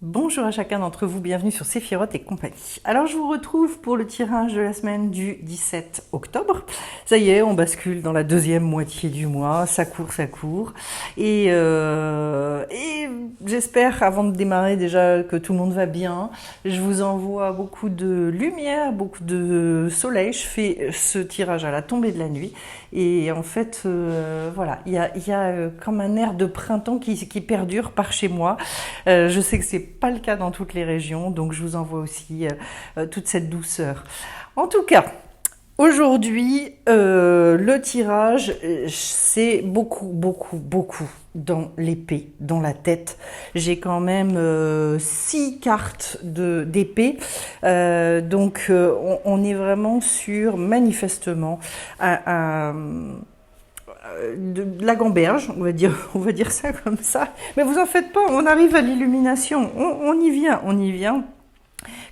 Bonjour à chacun d'entre vous, bienvenue sur Séphiroth et compagnie. Alors je vous retrouve pour le tirage de la semaine du 17 octobre. Ça y est, on bascule dans la deuxième moitié du mois, ça court, ça court. Et j'espère, avant de démarrer déjà, que tout le monde va bien. Je vous envoie beaucoup de lumière, beaucoup de soleil. Je fais ce tirage à la tombée de la nuit. Et en fait, voilà, il y a comme un air de printemps qui perdure par chez moi. Je sais que c'est pas le cas dans toutes les régions, donc je vous envoie aussi toute cette douceur. En tout cas, aujourd'hui, le tirage, c'est beaucoup dans l'épée, dans la tête. J'ai quand même 6 cartes d'épée, donc on est vraiment sur, manifestement, un de la gamberge, on va dire ça comme ça. Mais vous en faites pas, on arrive à l'illumination, on y vient.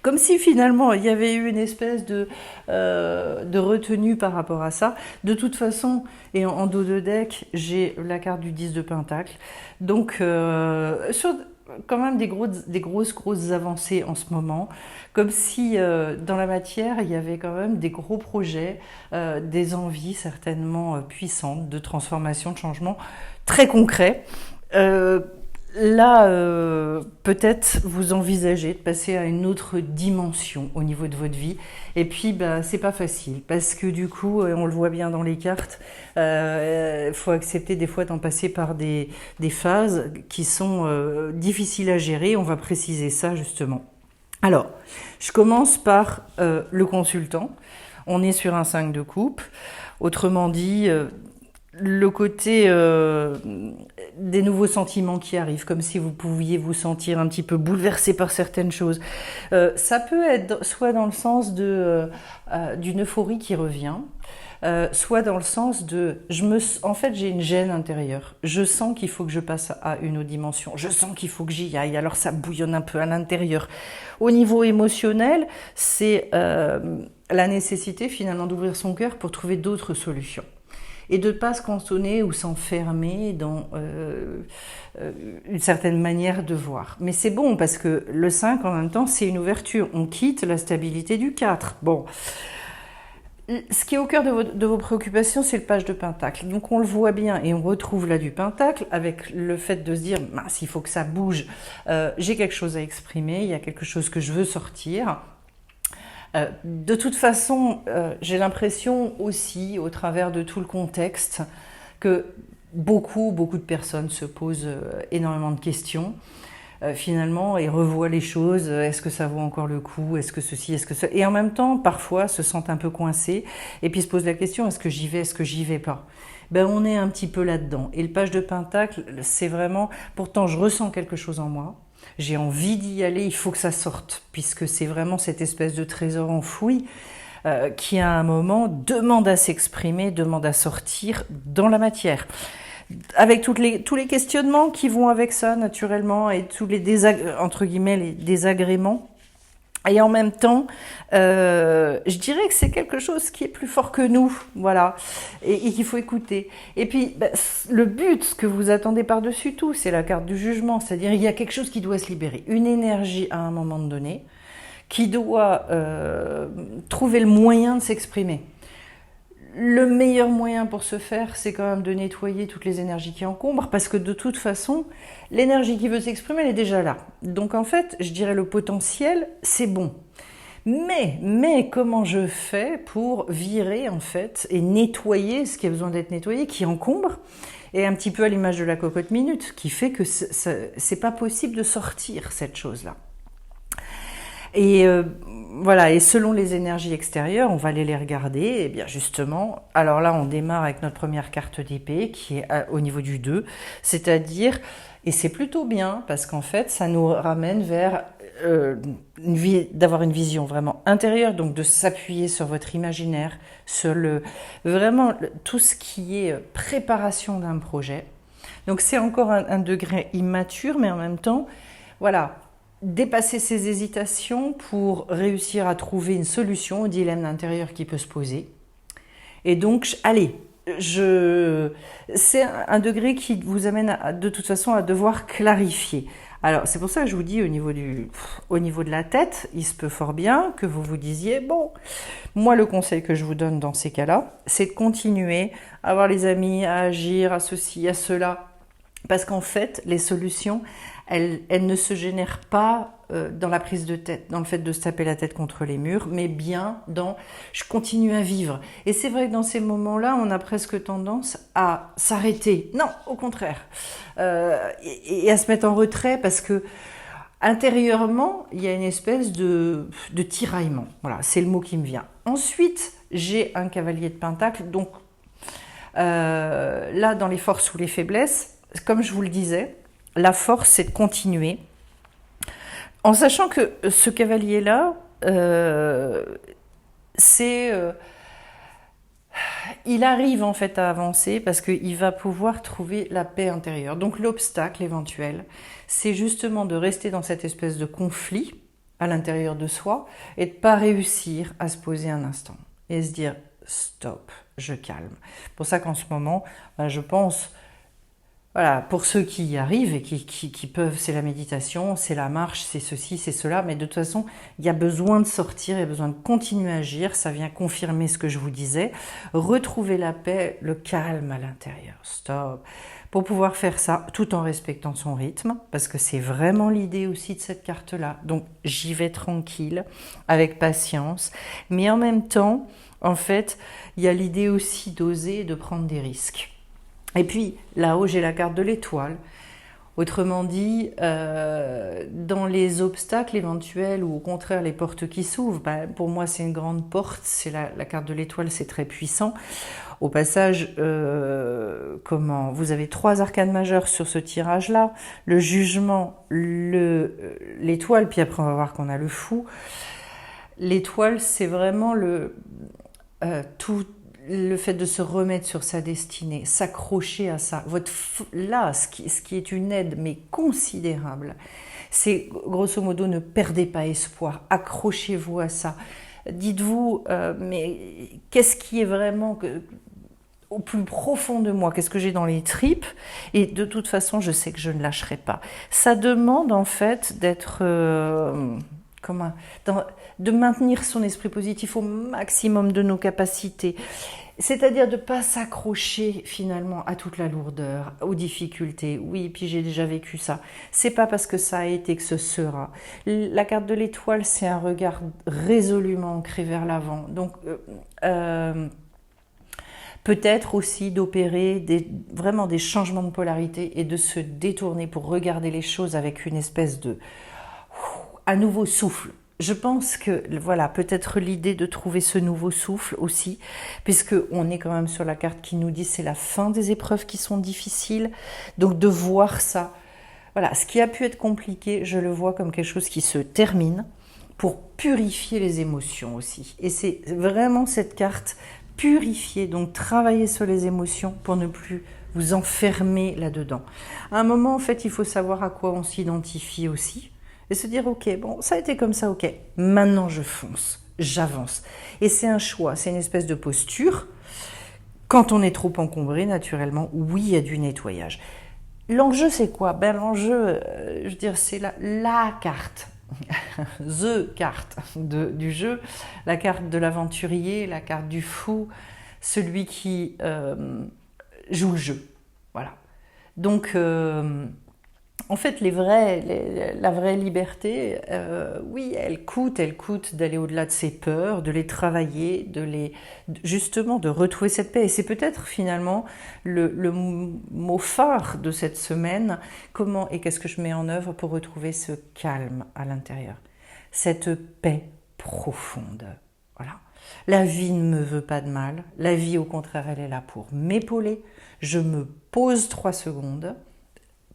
Comme si finalement il y avait eu une espèce de retenue par rapport à ça. De toute façon, et en dos de deck, j'ai la carte du 10 de Pentacle. Donc, sur quand même des grosses avancées en ce moment. Comme si dans la matière, il y avait quand même des gros projets, des envies certainement puissantes de transformation, de changement très concrets. Euh, Là, peut-être vous envisagez de passer à une autre dimension au niveau de votre vie. Et puis, bah, c'est pas facile parce que du coup, on le voit bien dans les cartes, faut accepter des fois d'en passer par des phases qui sont difficiles à gérer. On va préciser ça justement. Alors, je commence par le consultant. On est sur un 5 de coupe. Autrement dit, le côté des nouveaux sentiments qui arrivent, comme si vous pouviez vous sentir un petit peu bouleversé par certaines choses. Ça peut être soit dans le sens d'une euphorie qui revient, soit dans le sens de en fait j'ai une gêne intérieure, je sens qu'il faut que je passe à une autre dimension, je sens qu'il faut que j'y aille, alors ça bouillonne un peu à l'intérieur. Au niveau émotionnel, c'est la nécessité finalement d'ouvrir son cœur pour trouver d'autres solutions et de ne pas se cantonner ou s'enfermer dans une certaine manière de voir. Mais c'est bon parce que le 5 en même temps c'est une ouverture, on quitte la stabilité du 4. Bon, ce qui est au cœur de vos préoccupations, c'est le page de Pentacle. Donc on le voit bien et on retrouve là du Pentacle avec le fait de se dire, mince, il faut que ça bouge, j'ai quelque chose à exprimer, il y a quelque chose que je veux sortir. De toute façon, j'ai l'impression aussi, au travers de tout le contexte, que beaucoup de personnes se posent énormément de questions, finalement, et revoient les choses. Est-ce que ça vaut encore le coup? Est-ce que ceci? Est-ce que ça? Et en même temps, parfois, se sentent un peu coincés, et puis se posent la question, est-ce que j'y vais? Est-ce que j'y vais pas? Ben, on est un petit peu là-dedans. Et le page de Pentacle, c'est vraiment... Pourtant, je ressens quelque chose en moi. J'ai envie d'y aller, il faut que ça sorte, puisque c'est vraiment cette espèce de trésor enfoui qui, à un moment, demande à s'exprimer, demande à sortir dans la matière. Avec tous les questionnements qui vont avec ça, naturellement, et tous les entre guillemets, les désagréments. Et en même temps, je dirais que c'est quelque chose qui est plus fort que nous, voilà, et qu'il faut écouter. Et puis, bah, le but, ce que vous attendez par-dessus tout, c'est la carte du jugement, c'est-à-dire il y a quelque chose qui doit se libérer, une énergie à un moment donné, qui doit trouver le moyen de s'exprimer. Le meilleur moyen pour ce faire, c'est quand même de nettoyer toutes les énergies qui encombrent, parce que de toute façon, l'énergie qui veut s'exprimer, elle est déjà là. Donc en fait, je dirais le potentiel, c'est bon. Mais comment je fais pour virer en fait et nettoyer ce qui a besoin d'être nettoyé, qui encombre, et un petit peu à l'image de la cocotte minute, qui fait que c'est pas possible de sortir cette chose-là. Et voilà, et selon les énergies extérieures, on va aller les regarder. Et bien justement, alors là, on démarre avec notre première carte d'épée qui est au niveau du 2, c'est-à-dire, et c'est plutôt bien parce qu'en fait, ça nous ramène vers d'avoir une vision vraiment intérieure, donc de s'appuyer sur votre imaginaire, sur vraiment tout ce qui est préparation d'un projet. Donc c'est encore un degré immature, mais en même temps, voilà, dépasser ses hésitations pour réussir à trouver une solution au dilemme intérieur qui peut se poser. Et donc, allez, c'est un degré qui vous amène de toute façon à devoir clarifier, Alors, c'est pour ça que je vous dis, au niveau de la tête, il se peut fort bien que vous vous disiez, bon, moi, le conseil que je vous donne dans ces cas-là, c'est de continuer à voir les amis, à agir, à ceci, à cela. Parce qu'en fait, les solutions, elles ne se génèrent pas dans la prise de tête, dans le fait de se taper la tête contre les murs, mais bien dans je continue à vivre. Et c'est vrai que dans ces moments-là, on a presque tendance à s'arrêter. Non, au contraire. Et à se mettre en retrait parce que intérieurement, il y a une espèce de tiraillement. Voilà, c'est le mot qui me vient. Ensuite, j'ai un cavalier de pentacle. Donc là, dans les forces ou les faiblesses, comme je vous le disais, la force, c'est de continuer. En sachant que ce cavalier-là, il arrive en fait à avancer parce qu'il va pouvoir trouver la paix intérieure. Donc l'obstacle éventuel, c'est justement de rester dans cette espèce de conflit à l'intérieur de soi et de ne pas réussir à se poser un instant et se dire stop, je calme. C'est pour ça qu'en ce moment, je pense... Voilà, pour ceux qui y arrivent et qui peuvent, c'est la méditation, c'est la marche, c'est ceci, c'est cela, mais de toute façon, il y a besoin de sortir, il y a besoin de continuer à agir, ça vient confirmer ce que je vous disais, retrouver la paix, le calme à l'intérieur, stop, pour pouvoir faire ça tout en respectant son rythme, parce que c'est vraiment l'idée aussi de cette carte-là, donc j'y vais tranquille, avec patience, mais en même temps, en fait, il y a l'idée aussi d'oser et de prendre des risques. Et puis, là-haut, j'ai la carte de l'étoile. Autrement dit, dans les obstacles éventuels ou au contraire les portes qui s'ouvrent, pour moi c'est une grande porte, c'est la carte de l'étoile, c'est très puissant. Au passage, vous avez 3 arcanes majeures sur ce tirage-là, le jugement, l'étoile, puis après on va voir qu'on a le fou. L'étoile, c'est vraiment le fait de se remettre sur sa destinée, s'accrocher à ça. Là, ce qui est une aide, mais considérable, c'est grosso modo ne perdez pas espoir, accrochez-vous à ça. Dites-vous, mais qu'est-ce qui est vraiment au plus profond de moi, qu'est-ce que j'ai dans les tripes, et de toute façon, je sais que je ne lâcherai pas. Ça demande en fait d'être... de maintenir son esprit positif au maximum de nos capacités. C'est-à-dire de ne pas s'accrocher finalement à toute la lourdeur, aux difficultés. Oui, puis j'ai déjà vécu ça. C'est pas parce que ça a été que ce sera. La carte de l'étoile, c'est un regard résolument ancré vers l'avant. Donc, peut-être aussi d'opérer vraiment des changements de polarité et de se détourner pour regarder les choses avec une espèce de... un nouveau souffle. Je pense que, voilà, peut-être l'idée de trouver ce nouveau souffle aussi, puisqu'on est quand même sur la carte qui nous dit c'est la fin des épreuves qui sont difficiles, donc de voir ça. Voilà, ce qui a pu être compliqué, je le vois comme quelque chose qui se termine pour purifier les émotions aussi. Et c'est vraiment cette carte purifier, donc travailler sur les émotions pour ne plus vous enfermer là-dedans. À un moment, en fait, il faut savoir à quoi on s'identifie aussi. Et se dire, ok, bon, ça a été comme ça, ok, maintenant je fonce, j'avance. Et c'est un choix, c'est une espèce de posture. Quand on est trop encombré, naturellement, oui, il y a du nettoyage. L'enjeu, c'est quoi? L'enjeu, je veux dire, c'est la carte, the carte du jeu, la carte de l'aventurier, la carte du fou, celui qui joue le jeu. Voilà. Donc... en fait, la vraie liberté, oui, elle coûte d'aller au-delà de ses peurs, de les travailler, justement de retrouver cette paix. Et c'est peut-être finalement le mot phare de cette semaine. Comment et qu'est-ce que je mets en œuvre pour retrouver ce calme à l'intérieur, cette paix profonde. Voilà. La vie ne me veut pas de mal. La vie, au contraire, elle est là pour m'épauler. Je me pose 3 secondes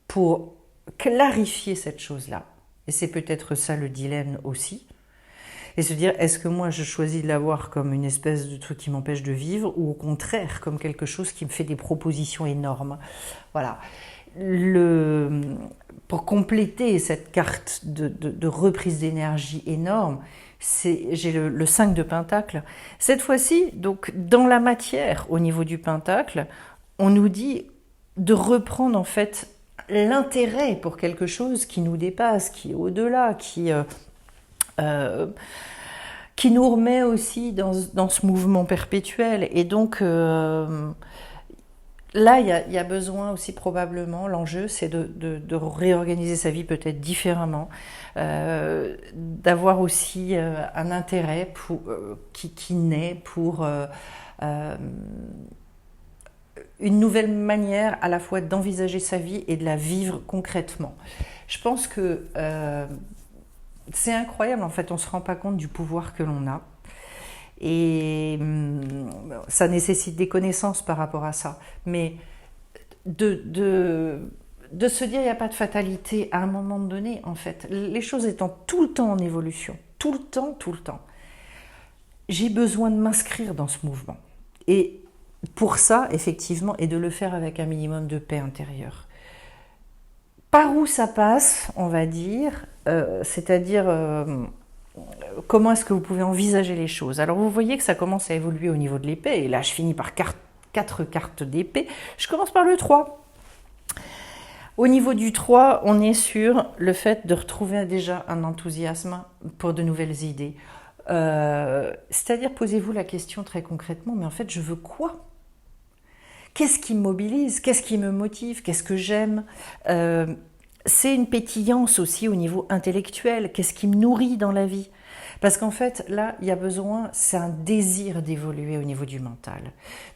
pour clarifier cette chose-là. Et c'est peut-être ça le dilemme aussi. Et se dire, est-ce que moi je choisis de l'avoir comme une espèce de truc qui m'empêche de vivre ou au contraire comme quelque chose qui me fait des propositions énormes. Voilà. Pour compléter cette carte de reprise d'énergie énorme, j'ai le 5 de Pentacle. Cette fois-ci, donc dans la matière, au niveau du Pentacle, on nous dit de reprendre en fait l'intérêt pour quelque chose qui nous dépasse, qui est au-delà, qui nous remet aussi dans ce mouvement perpétuel. Et donc, là, il y a besoin aussi probablement, l'enjeu, c'est de réorganiser sa vie peut-être différemment, d'avoir aussi un intérêt qui naît pour une nouvelle manière à la fois d'envisager sa vie et de la vivre concrètement. Je pense que c'est incroyable, en fait, on ne se rend pas compte du pouvoir que l'on a. Et ça nécessite des connaissances par rapport à ça. Mais de se dire il n'y a pas de fatalité à un moment donné, en fait, les choses étant tout le temps en évolution, tout le temps, j'ai besoin de m'inscrire dans ce mouvement. Et pour ça, effectivement, et de le faire avec un minimum de paix intérieure. Par où ça passe, on va dire, c'est-à-dire comment est-ce que vous pouvez envisager les choses. Alors vous voyez que ça commence à évoluer au niveau de l'épée, et là je finis par 4 cartes d'épée. Je commence par le 3. Au niveau du 3, on est sur le fait de retrouver déjà un enthousiasme pour de nouvelles idées. C'est-à-dire, posez-vous la question très concrètement, mais en fait, je veux quoi ? Qu'est-ce qui me mobilise ? Qu'est-ce qui me motive ? Qu'est-ce que j'aime ? C'est une pétillance aussi au niveau intellectuel. Qu'est-ce qui me nourrit dans la vie ? Parce qu'en fait, là, il y a besoin, c'est un désir d'évoluer au niveau du mental.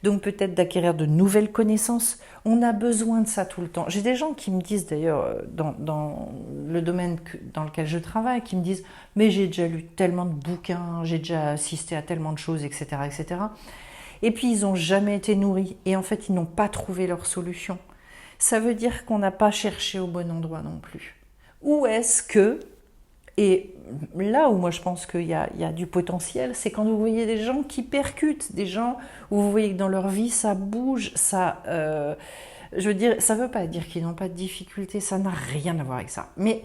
Donc peut-être d'acquérir de nouvelles connaissances. On a besoin de ça tout le temps. J'ai des gens qui me disent d'ailleurs, dans le domaine dans lequel je travaille, qui me disent « mais j'ai déjà lu tellement de bouquins, j'ai déjà assisté à tellement de choses, etc. etc. » Et puis ils n'ont jamais été nourris. Et en fait, ils n'ont pas trouvé leur solution. Ça veut dire qu'on n'a pas cherché au bon endroit non plus. Où est-ce que... Et là où moi je pense qu'il y a du potentiel, c'est quand vous voyez des gens qui percutent, des gens où vous voyez que dans leur vie ça bouge, ça, je veux dire, ça ne veut pas dire qu'ils n'ont pas de difficultés, ça n'a rien à voir avec ça. Mais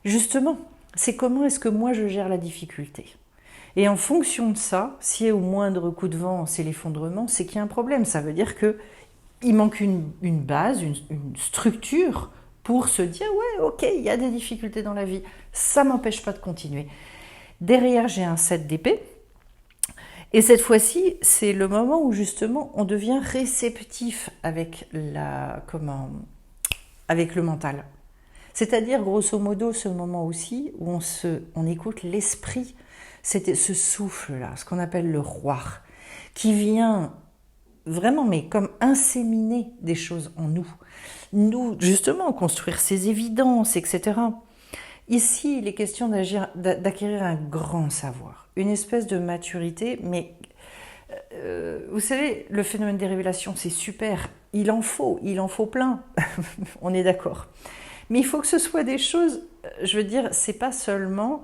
justement, c'est comment est-ce que moi je gère la difficulté. Et en fonction de ça, si au moindre coup de vent c'est l'effondrement, c'est qu'il y a un problème. Ça veut dire qu'il manque une base, une structure pour se dire « ouais, ok, il y a des difficultés dans la vie, ça ne m'empêche pas de continuer ». Derrière, j'ai un 7 d'épée. Et cette fois-ci, c'est le moment où justement on devient réceptif avec avec le mental. C'est-à-dire, grosso modo, ce moment aussi où on écoute l'esprit, c'est ce souffle-là, ce qu'on appelle le roi, qui vient vraiment, mais comme inséminer des choses en nous. Nous, justement, construire ces évidences, etc. Ici, il est question d'acquérir un grand savoir, une espèce de maturité, mais vous savez, le phénomène des révélations, c'est super, il en faut plein, on est d'accord. Mais il faut que ce soit des choses, je veux dire, c'est pas seulement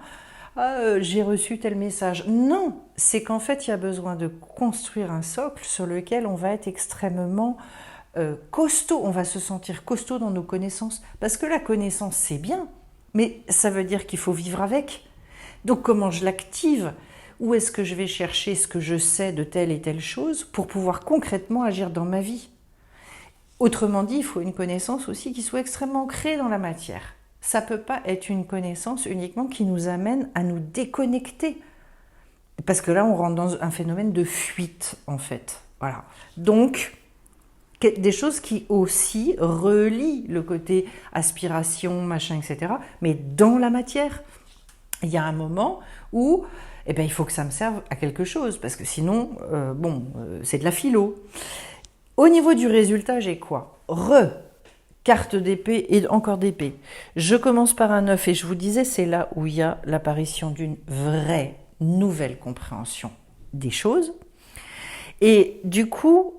j'ai reçu tel message. Non, c'est qu'en fait, il y a besoin de construire un socle sur lequel on va être extrêmement costaud, on va se sentir costaud dans nos connaissances. Parce que la connaissance, c'est bien, mais ça veut dire qu'il faut vivre avec. Donc comment je l'active ? Où est-ce que je vais chercher ce que je sais de telle et telle chose pour pouvoir concrètement agir dans ma vie ? Autrement dit, il faut une connaissance aussi qui soit extrêmement ancrée dans la matière. Ça ne peut pas être une connaissance uniquement qui nous amène à nous déconnecter. Parce que là, on rentre dans un phénomène de fuite, en fait. Voilà. Donc, des choses qui aussi relient le côté aspiration, machin, etc. Mais dans la matière, il y a un moment où il faut que ça me serve à quelque chose. Parce que sinon, c'est de la philo. Au niveau du résultat, j'ai quoi ? Carte d'épée et encore d'épée. Je commence par un 9 et je vous disais, c'est là où il y a l'apparition d'une vraie nouvelle compréhension des choses. Et du coup,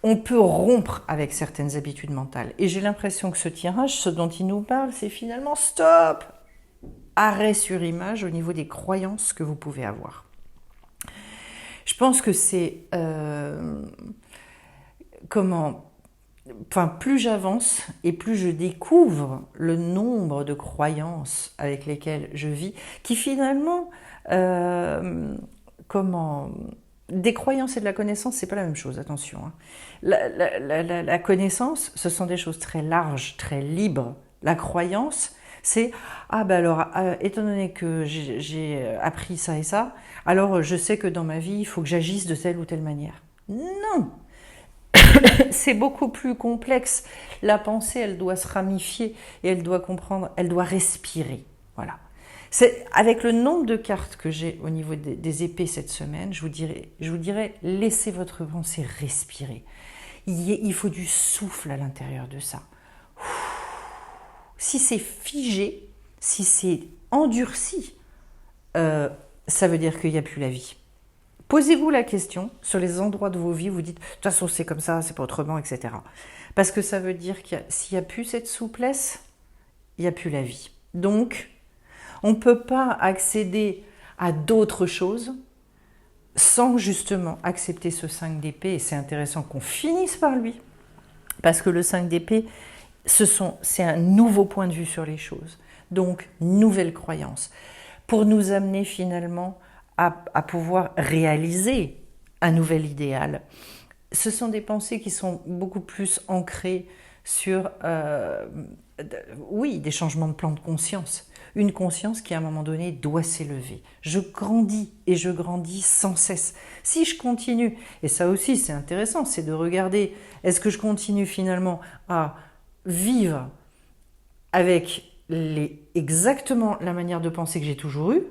on peut rompre avec certaines habitudes mentales. Et j'ai l'impression que ce tirage, ce dont il nous parle, c'est finalement stop ! Arrêt sur image au niveau des croyances que vous pouvez avoir. Je pense que c'est... plus j'avance et plus je découvre le nombre de croyances avec lesquelles je vis, qui finalement, Des croyances et de la connaissance, c'est pas la même chose, attention. Hein. La connaissance, ce sont des choses très larges, très libres. La croyance, c'est ah ben alors, étant donné que j'ai appris ça et ça, alors je sais que dans ma vie, il faut que j'agisse de telle ou telle manière. Non, c'est beaucoup plus complexe. La pensée, elle doit se ramifier et elle doit comprendre, elle doit respirer. Voilà. C'est, avec le nombre de cartes que j'ai au niveau des épées cette semaine, je vous dirais, laissez votre pensée respirer. Il faut du souffle à l'intérieur de ça. Si c'est figé, si c'est endurci, ça veut dire qu'il n'y a plus la vie. Posez-vous la question sur les endroits de vos vies où vous dites « de toute façon c'est comme ça, c'est pas autrement, etc. » Parce que ça veut dire qu'il s'il n'y a plus cette souplesse, il n'y a plus la vie. Donc, on ne peut pas accéder à d'autres choses sans justement accepter ce 5 d'épée. Et c'est intéressant qu'on finisse par lui, parce que le 5 d'épée, c'est un nouveau point de vue sur les choses. Donc, nouvelle croyance. Pour nous amener finalement à pouvoir réaliser un nouvel idéal. Ce sont des pensées qui sont beaucoup plus ancrées sur, oui, des changements de plan de conscience. Une conscience qui, à un moment donné, doit s'élever. Je grandis et je grandis sans cesse. Si je continue, et ça aussi c'est intéressant, c'est de regarder, est-ce que je continue finalement à vivre avec exactement la manière de penser que j'ai toujours eue,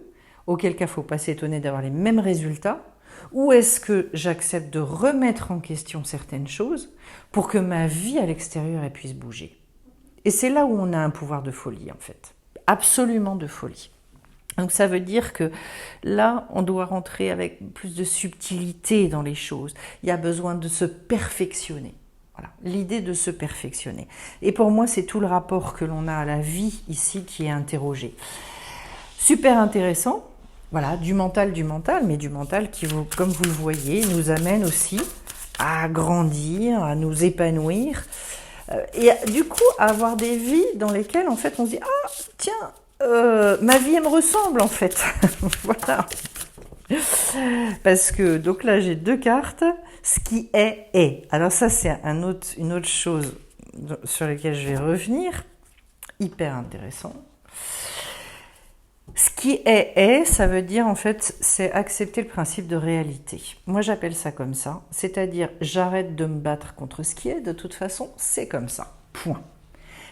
auquel cas il ne faut pas s'étonner d'avoir les mêmes résultats, ou est-ce que j'accepte de remettre en question certaines choses pour que ma vie à l'extérieur elle puisse bouger. Et c'est là où on a un pouvoir de folie en fait, absolument de folie. Donc ça veut dire que là, on doit rentrer avec plus de subtilité dans les choses. Il y a besoin de se perfectionner. Voilà, l'idée de se perfectionner. Et pour moi, c'est tout le rapport que l'on a à la vie ici qui est interrogé. Super intéressant. Voilà, du mental, mais du mental qui, comme vous le voyez, nous amène aussi à grandir, à nous épanouir et du coup à avoir des vies dans lesquelles en fait on se dit ah tiens ma vie elle me ressemble en fait. Voilà, parce que donc là j'ai 2 cartes, ce qui est. Alors ça c'est une autre chose sur laquelle je vais revenir, hyper intéressant. Ce qui est, ça veut dire en fait, c'est accepter le principe de réalité. Moi j'appelle ça comme ça, c'est-à-dire j'arrête de me battre contre ce qui est, de toute façon c'est comme ça, point.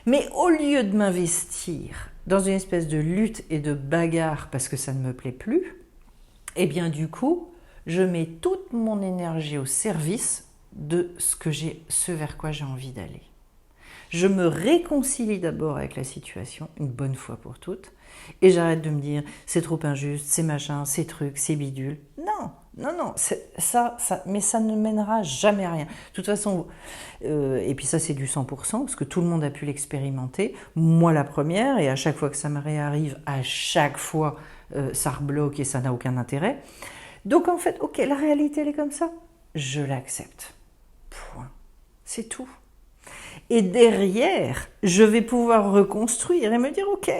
Mais au lieu de m'investir dans une espèce de lutte et de bagarre parce que ça ne me plaît plus, eh bien du coup, je mets toute mon énergie au service de ce vers quoi j'ai envie d'aller. Je me réconcilie d'abord avec la situation, une bonne fois pour toutes, et j'arrête de me dire c'est trop injuste, c'est machin, c'est truc, c'est bidule. Non, ça, mais ça ne mènera jamais à rien. De toute façon, et puis ça c'est du 100%, parce que tout le monde a pu l'expérimenter, moi la première, et à chaque fois que ça me réarrive, à chaque fois ça rebloque et ça n'a aucun intérêt. Donc en fait, ok, la réalité elle est comme ça, je l'accepte. Point. C'est tout. Et derrière, je vais pouvoir reconstruire et me dire, ok,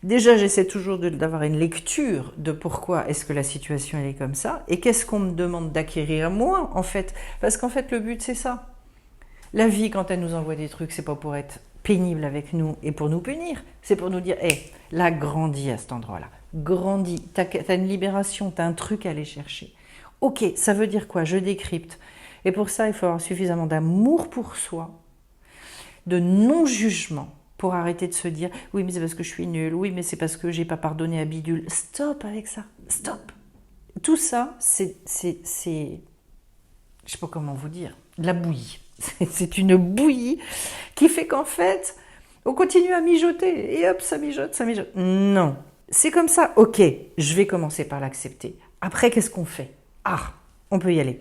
déjà j'essaie toujours d'avoir une lecture de pourquoi est-ce que la situation elle est comme ça et qu'est-ce qu'on me demande d'acquérir moi en fait. Parce qu'en fait le but c'est ça. La vie quand elle nous envoie des trucs, c'est pas pour être pénible avec nous et pour nous punir, c'est pour nous dire, hé, là grandis à cet endroit-là, grandis, t'as une libération, t'as un truc à aller chercher. Ok, ça veut dire quoi? Je décrypte. Et pour ça, il faut avoir suffisamment d'amour pour soi, de non-jugement pour arrêter de se dire « oui, mais c'est parce que je suis nulle, oui, mais c'est parce que j'ai pas pardonné à bidule ». Stop avec ça, stop. Tout ça, c'est je sais pas comment vous dire, de la bouillie. C'est une bouillie qui fait qu'en fait, on continue à mijoter et hop, ça mijote, ça mijote. Non, c'est comme ça, ok, je vais commencer par l'accepter. Après, qu'est-ce qu'on fait? Ah, on peut y aller.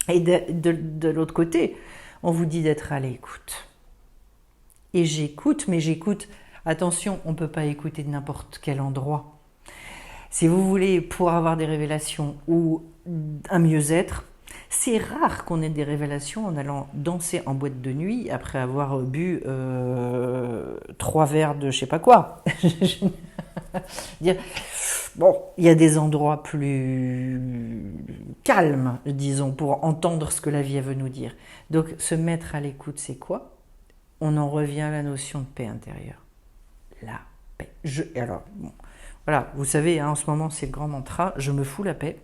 Et de l'autre côté, on vous dit d'être à l'écoute. Et j'écoute, mais j'écoute, attention, on ne peut pas écouter de n'importe quel endroit. Si vous voulez, pour avoir des révélations ou un mieux-être, c'est rare qu'on ait des révélations en allant danser en boîte de nuit après avoir bu 3 verres de je sais pas quoi. Dire, Bon, il y a des endroits plus calmes, disons, pour entendre ce que la vie veut nous dire. Donc, se mettre à l'écoute, c'est quoi? On en revient à la notion de paix intérieure. La paix. Alors, bon, voilà, vous savez, hein, en ce moment, c'est le grand mantra, je me fous la paix.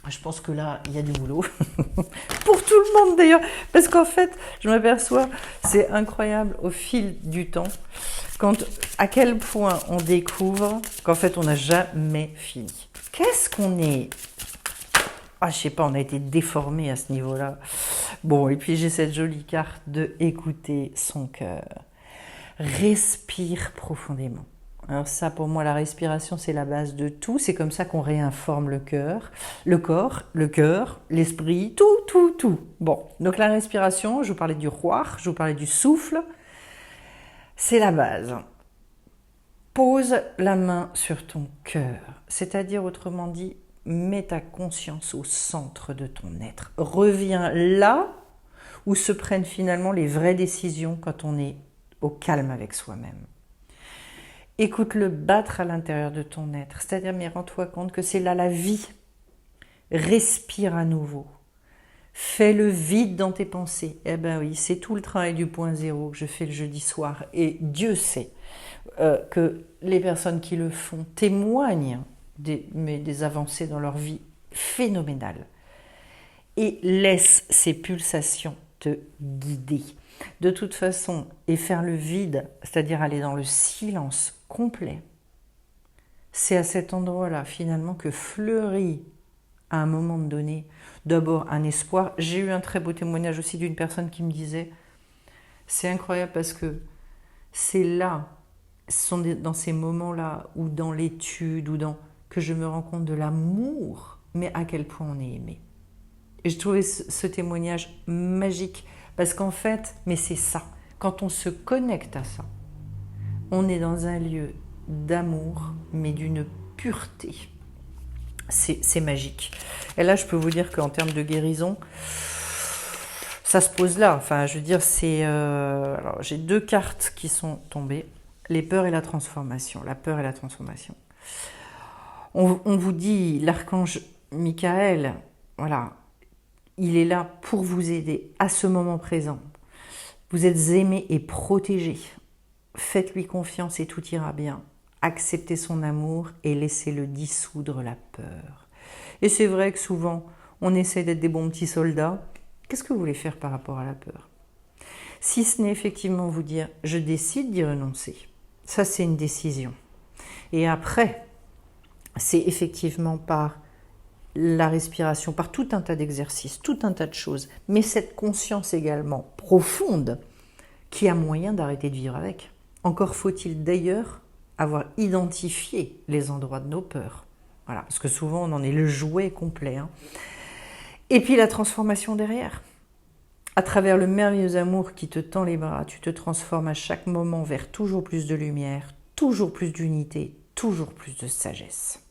Je pense que là, il y a du boulot. Pour tout le monde d'ailleurs. Parce qu'en fait, je m'aperçois, c'est incroyable au fil du temps, à quel point on découvre qu'en fait, on n'a jamais fini. Qu'est-ce qu'on est? Ah, je sais pas, on a été déformé à ce niveau-là. Bon, et puis j'ai cette jolie carte de écouter son cœur. Respire profondément. Alors ça, pour moi, la respiration, c'est la base de tout. C'est comme ça qu'on réinforme le cœur, le corps, le cœur, l'esprit, tout. Bon, donc la respiration, je vous parlais du roi, je vous parlais du souffle, c'est la base. Pose la main sur ton cœur, c'est-à-dire, autrement dit, mets ta conscience au centre de ton être. Reviens là où se prennent finalement les vraies décisions quand on est au calme avec soi-même. Écoute-le battre à l'intérieur de ton être, c'est-à-dire, mais rends-toi compte que c'est là la vie. Respire à nouveau. Fais le vide dans tes pensées. Eh ben oui, c'est tout le travail du point zéro que je fais le jeudi soir. Et Dieu sait que les personnes qui le font témoignent des avancées dans leur vie phénoménales. Et laisse ces pulsations te guider. De toute façon, et faire le vide, c'est-à-dire aller dans le silence complet, c'est à cet endroit-là, finalement, que fleurit, à un moment donné, d'abord un espoir. J'ai eu un très beau témoignage aussi d'une personne qui me disait, c'est incroyable parce que c'est là, ce sont dans ces moments-là, ou dans l'étude, que je me rends compte de l'amour, mais à quel point on est aimé. Et je trouvais ce témoignage magique, parce qu'en fait, mais c'est ça, quand on se connecte à ça, on est dans un lieu d'amour, mais d'une pureté. C'est magique. Et là, je peux vous dire qu'en termes de guérison, ça se pose là. Enfin, je veux dire, alors, j'ai 2 cartes qui sont tombées. Les peurs et la transformation. La peur et la transformation. On vous dit, l'archange Michael, voilà, il est là pour vous aider à ce moment présent. Vous êtes aimé et protégé. Faites-lui confiance et tout ira bien. Acceptez son amour et laissez-le dissoudre la peur. Et c'est vrai que souvent, on essaie d'être des bons petits soldats. Qu'est-ce que vous voulez faire par rapport à la peur? Si ce n'est effectivement vous dire, je décide d'y renoncer. Ça, c'est une décision. Et après, c'est effectivement par la respiration, par tout un tas d'exercices, tout un tas de choses, mais cette conscience également profonde qui a moyen d'arrêter de vivre avec. Encore faut-il d'ailleurs avoir identifié les endroits de nos peurs. Voilà, parce que souvent on en est le jouet complet. Hein. Et puis la transformation derrière. À travers le merveilleux amour qui te tend les bras, tu te transformes à chaque moment vers toujours plus de lumière, toujours plus d'unité, toujours plus de sagesse.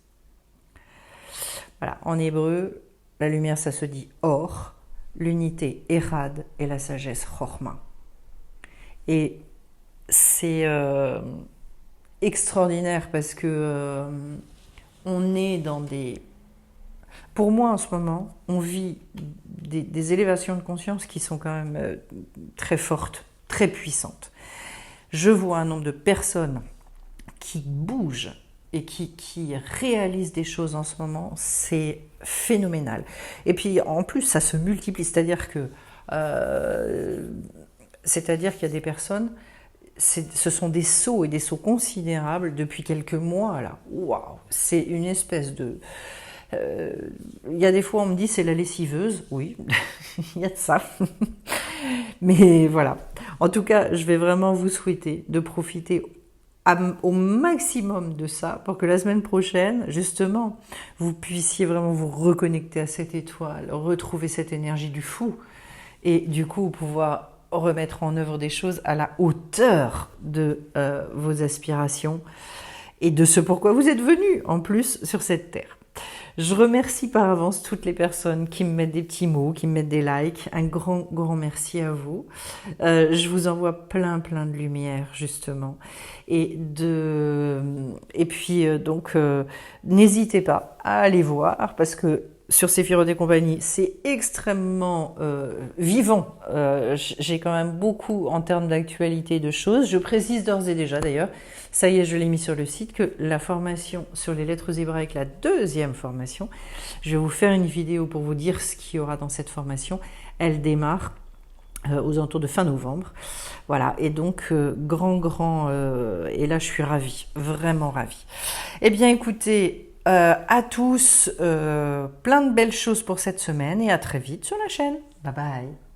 Voilà, en hébreu, la lumière ça se dit or, l'unité erad et la sagesse chorma. Et c'est extraordinaire parce que on est dans des... Pour moi en ce moment, on vit des élévations de conscience qui sont quand même très fortes, très puissantes. Je vois un nombre de personnes qui bougent et qui réalisent des choses en ce moment, c'est phénoménal. Et puis en plus, ça se multiplie, c'est-à-dire qu'il y a des personnes, ce sont des sauts et des sauts considérables depuis quelques mois là. Waouh, c'est une espèce de... Il y a des fois on me dit c'est la lessiveuse, oui, il y a de ça. Mais voilà. En tout cas, je vais vraiment vous souhaiter de profiter au maximum de ça pour que la semaine prochaine, justement, vous puissiez vraiment vous reconnecter à cette étoile, retrouver cette énergie du fou et du coup pouvoir remettre en œuvre des choses à la hauteur de vos aspirations et de ce pourquoi vous êtes venus en plus sur cette terre. Je remercie par avance toutes les personnes qui me mettent des petits mots, qui me mettent des likes. Un grand, grand merci à vous. Je vous envoie plein, plein de lumière, justement. Et puis, n'hésitez pas à aller voir, parce que sur Sephiroth et compagnie, c'est extrêmement vivant. J'ai quand même beaucoup en termes d'actualité de choses. Je précise d'ores et déjà d'ailleurs, ça y est, je l'ai mis sur le site, que la formation sur les lettres hébraïques, la deuxième formation, je vais vous faire une vidéo pour vous dire ce qu'il y aura dans cette formation. Elle démarre aux alentours de fin novembre. Voilà, et donc et là je suis ravie, vraiment ravie. Eh bien écoutez, à tous, plein de belles choses pour cette semaine et à très vite sur la chaîne. Bye bye.